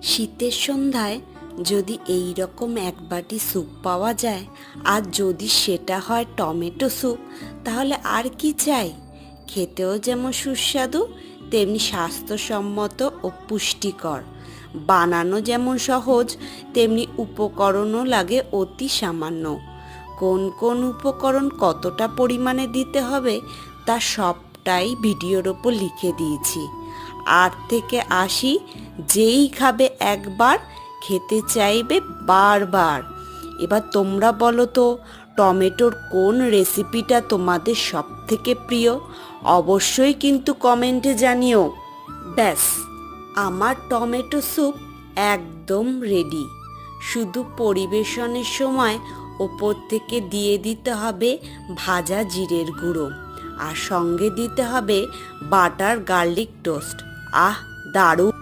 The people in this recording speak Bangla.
শীতের সন্ধ্যায় যদি এই রকম এক বাটি স্যুপ পাওয়া যায়, আর যদি সেটা হয় টমেটো স্যুপ, তাহলে আর কি চাই। খেতেও যেমন সুস্বাদু, তেমনি স্বাস্থ্যসম্মত ও পুষ্টিকর। বানানো যেমন সহজ, তেমনি উপকরণও লাগে অতি সামান্য। কোন কোন উপকরণ কতটা পরিমাণে দিতে হবে তা সবটাই ভিডিওর ওপর লিখে দিয়েছি। 8 থেকে 80 যেই খাবে একবার খেতে চাইবে বারবার। এবার তোমরা বলো তো, টমেটোর কোন রেসিপিটা তোমাদের সব থেকে প্রিয়? অবশ্যই কিন্তু কমেন্টে জানিও। ব্যাস, আমার টমেটো স্যুপ একদম রেডি। শুধু পরিবেশনের সময় ওপর থেকে দিয়ে দিতে হবে ভাজা জিরের গুঁড়ো, আর সঙ্গে দিতে হবে বাটার গার্লিক টোস্ট। আহ, দারুণ!